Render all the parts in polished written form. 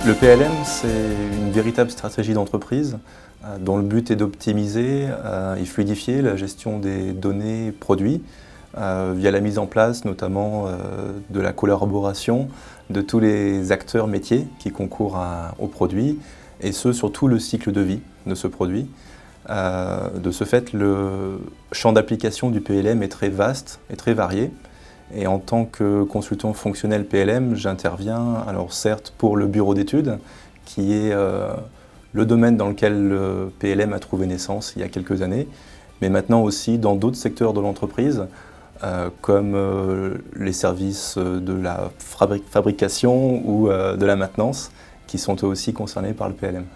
Le PLM, c'est une véritable stratégie d'entreprise dont le but est d'optimiser et fluidifier la gestion des données produits via la mise en place notamment de la collaboration de tous les acteurs métiers qui concourent au produit et ce sur tout le cycle de vie de ce produit. De ce fait, le champ d'application du PLM est très vaste et très varié. Et en tant que consultant fonctionnel PLM, j'interviens, alors certes pour le bureau d'études, qui est le domaine dans lequel le PLM a trouvé naissance il y a quelques années, mais maintenant aussi dans d'autres secteurs de l'entreprise, comme les services de la fabrication ou de la maintenance, qui sont eux aussi concernés par le PLM.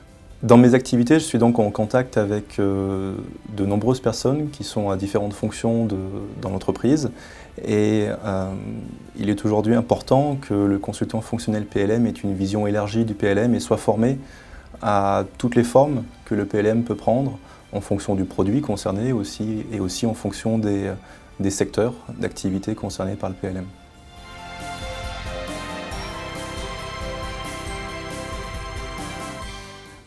Dans mes activités, je suis donc en contact avec de nombreuses personnes qui sont à différentes fonctions dans l'entreprise et il est aujourd'hui important que le consultant fonctionnel PLM ait une vision élargie du PLM et soit formé à toutes les formes que le PLM peut prendre en fonction du produit concerné et aussi en fonction des secteurs d'activité concernés par le PLM.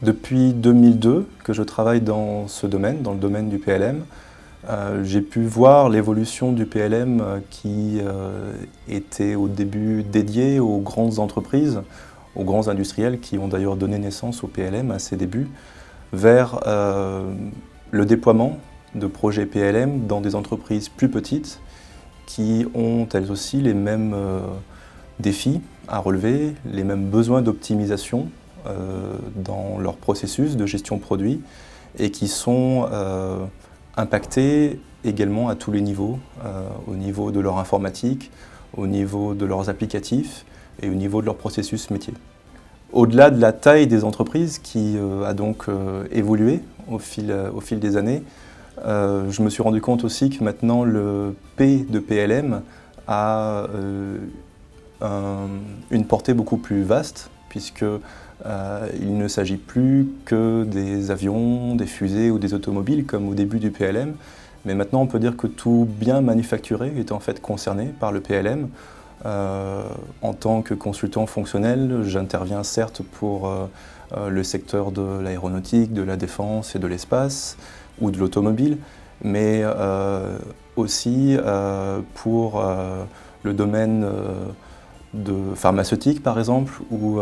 Depuis 2002 que je travaille dans ce domaine, dans le domaine du PLM, j'ai pu voir l'évolution du PLM qui était au début dédié aux grandes entreprises, aux grands industriels qui ont d'ailleurs donné naissance au PLM à ses débuts, vers le déploiement de projets PLM dans des entreprises plus petites qui ont elles aussi les mêmes défis à relever, les mêmes besoins d'optimisation dans leur processus de gestion produit et qui sont impactés également à tous les niveaux, au niveau de leur informatique, au niveau de leurs applicatifs et au niveau de leur processus métier. Au-delà de la taille des entreprises qui a donc évolué au fil des années, je me suis rendu compte aussi que maintenant le P de PLM a une portée beaucoup plus vaste puisque il ne s'agit plus que des avions, des fusées ou des automobiles comme au début du PLM, mais maintenant on peut dire que tout bien manufacturé est en fait concerné par le PLM. En tant que consultant fonctionnel, j'interviens certes pour le secteur de l'aéronautique, de la défense et de l'espace ou de l'automobile, mais aussi pour le domaine pharmaceutique par exemple, ou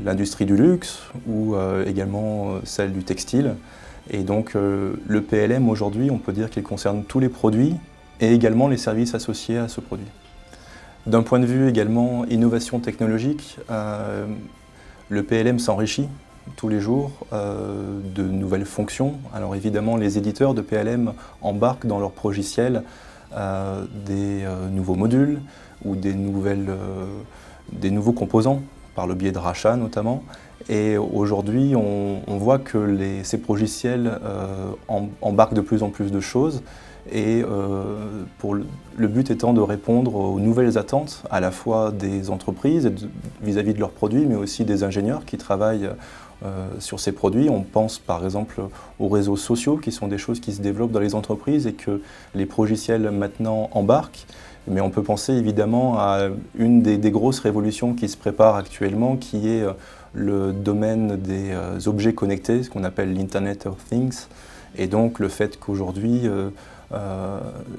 l'industrie du luxe, ou également celle du textile. Et donc le PLM aujourd'hui, on peut dire qu'il concerne tous les produits et également les services associés à ce produit. D'un point de vue également innovation technologique, le PLM s'enrichit tous les jours de nouvelles fonctions. Alors évidemment, les éditeurs de PLM embarquent dans leur logiciel des nouveaux modules ou des nouveaux composants, par le biais de rachats notamment. Et aujourd'hui, on voit que ces logiciels embarquent de plus en plus de choses. Et le but étant de répondre aux nouvelles attentes, à la fois des entreprises vis-à-vis de leurs produits, mais aussi des ingénieurs qui travaillent sur ces produits. On pense par exemple aux réseaux sociaux, qui sont des choses qui se développent dans les entreprises et que les logiciels maintenant embarquent. Mais on peut penser évidemment à une des grosses révolutions qui se prépare actuellement, qui est le domaine des objets connectés, ce qu'on appelle l'Internet of Things. Et donc le fait qu'aujourd'hui,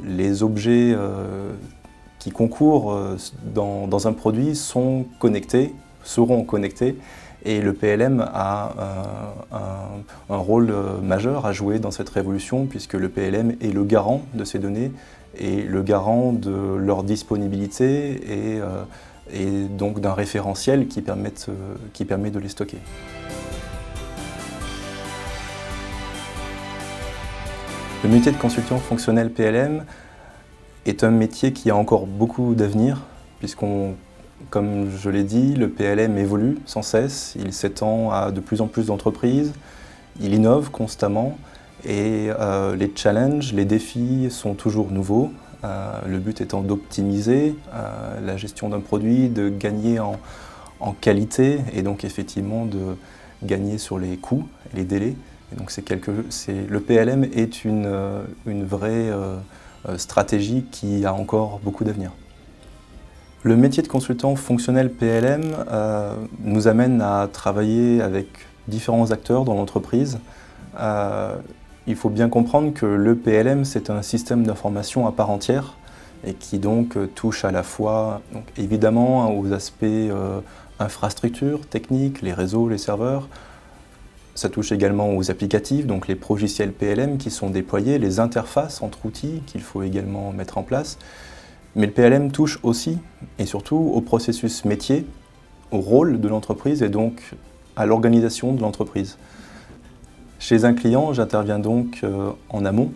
les objets qui concourent dans un produit seront connectés, et le PLM a un rôle majeur à jouer dans cette révolution, puisque le PLM est le garant de ces données et le garant de leur disponibilité et donc d'un référentiel qui permet de les stocker. Le métier de consultant fonctionnel PLM est un métier qui a encore beaucoup d'avenir, comme je l'ai dit, le PLM évolue sans cesse, il s'étend à de plus en plus d'entreprises, il innove constamment et les challenges, les défis sont toujours nouveaux. Le but étant d'optimiser la gestion d'un produit, de gagner en qualité et donc effectivement de gagner sur les coûts et les délais. Et donc le PLM est une vraie stratégie qui a encore beaucoup d'avenir. Le métier de consultant fonctionnel PLM nous amène à travailler avec différents acteurs dans l'entreprise. Il faut bien comprendre que le PLM, c'est un système d'information à part entière et qui donc touche à la fois évidemment aux aspects infrastructures, techniques, les réseaux, les serveurs. Ça touche également aux applicatifs, donc les progiciels PLM qui sont déployés, les interfaces entre outils qu'il faut également mettre en place. Mais le PLM touche aussi et surtout au processus métier, au rôle de l'entreprise et donc à l'organisation de l'entreprise. Chez un client, j'interviens donc en amont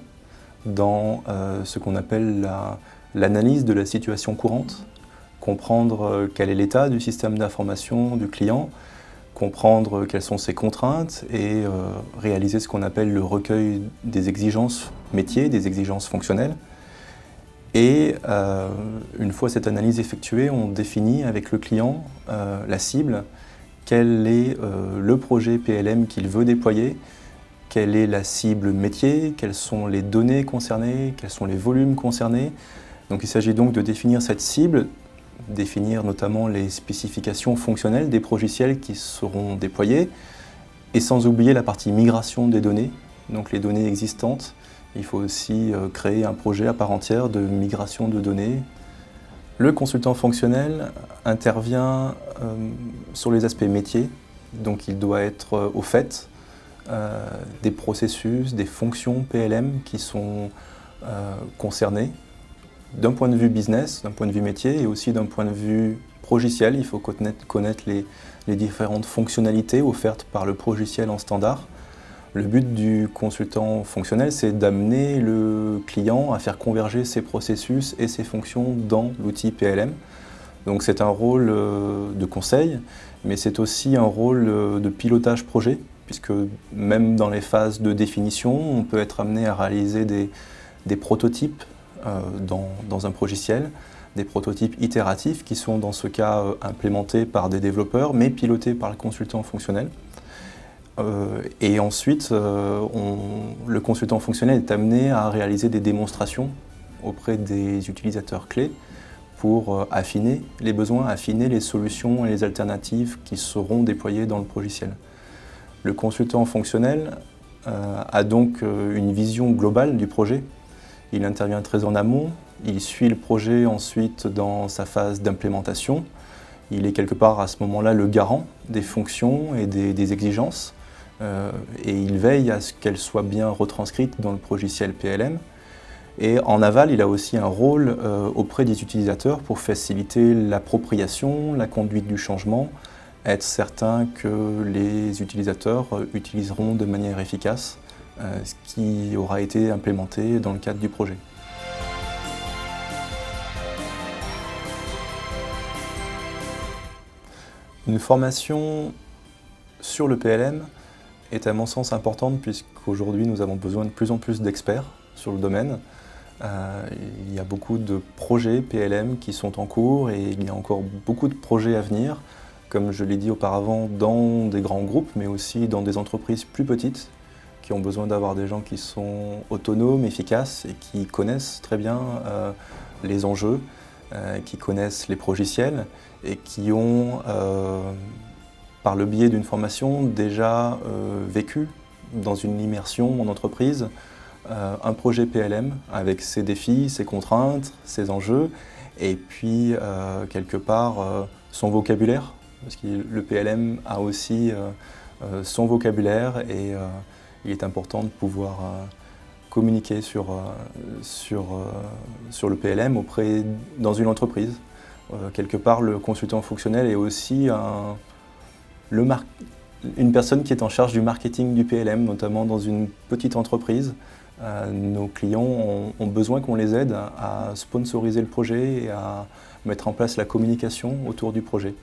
dans ce qu'on appelle l'analyse de la situation courante, comprendre quel est l'état du système d'information du client, comprendre quelles sont ses contraintes et réaliser ce qu'on appelle le recueil des exigences métiers, des exigences fonctionnelles. Et une fois cette analyse effectuée, on définit avec le client la cible, quel est le projet PLM qu'il veut déployer, quelle est la cible métier, quelles sont les données concernées, quels sont les volumes concernés. Donc il s'agit donc de définir cette cible, définir notamment les spécifications fonctionnelles des progiciels qui seront déployés, et sans oublier la partie migration des données, donc les données existantes. Il faut aussi créer un projet à part entière de migration de données. Le consultant fonctionnel intervient sur les aspects métiers, donc il doit être au fait des processus, des fonctions PLM qui sont concernées d'un point de vue business, d'un point de vue métier et aussi d'un point de vue progiciel. Il faut connaître les différentes fonctionnalités offertes par le progiciel en standard. Le but du consultant fonctionnel, c'est d'amener le client à faire converger ses processus et ses fonctions dans l'outil PLM. Donc c'est un rôle de conseil, mais c'est aussi un rôle de pilotage projet, puisque même dans les phases de définition, on peut être amené à réaliser des prototypes dans un progiciel, des prototypes itératifs qui sont dans ce cas implémentés par des développeurs, mais pilotés par le consultant fonctionnel. Et ensuite, le consultant fonctionnel est amené à réaliser des démonstrations auprès des utilisateurs clés pour affiner les besoins, affiner les solutions et les alternatives qui seront déployées dans le progiciel. Le consultant fonctionnel a donc une vision globale du projet. Il intervient très en amont, il suit le projet ensuite dans sa phase d'implémentation. Il est quelque part à ce moment-là le garant des fonctions et des exigences. Et il veille à ce qu'elles soient bien retranscrites dans le progiciel PLM. Et en aval, il a aussi un rôle auprès des utilisateurs pour faciliter l'appropriation, la conduite du changement, être certain que les utilisateurs utiliseront de manière efficace ce qui aura été implémenté dans le cadre du projet. Une formation sur le PLM est à mon sens importante puisqu'aujourd'hui nous avons besoin de plus en plus d'experts sur le domaine. Il y a beaucoup de projets PLM qui sont en cours et il y a encore beaucoup de projets à venir, comme je l'ai dit auparavant, dans des grands groupes mais aussi dans des entreprises plus petites qui ont besoin d'avoir des gens qui sont autonomes, efficaces et qui connaissent très bien les enjeux, qui connaissent les progiciels et qui ont par le biais d'une formation déjà vécu dans une immersion en entreprise un projet PLM avec ses défis, ses contraintes, ses enjeux et puis quelque part son vocabulaire parce que le PLM a aussi son vocabulaire et il est important de pouvoir communiquer sur le PLM dans une entreprise. Quelque part, le consultant fonctionnel est aussi une personne qui est en charge du marketing du PLM, notamment dans une petite entreprise. Nos clients ont besoin qu'on les aide à sponsoriser le projet et à mettre en place la communication autour du projet.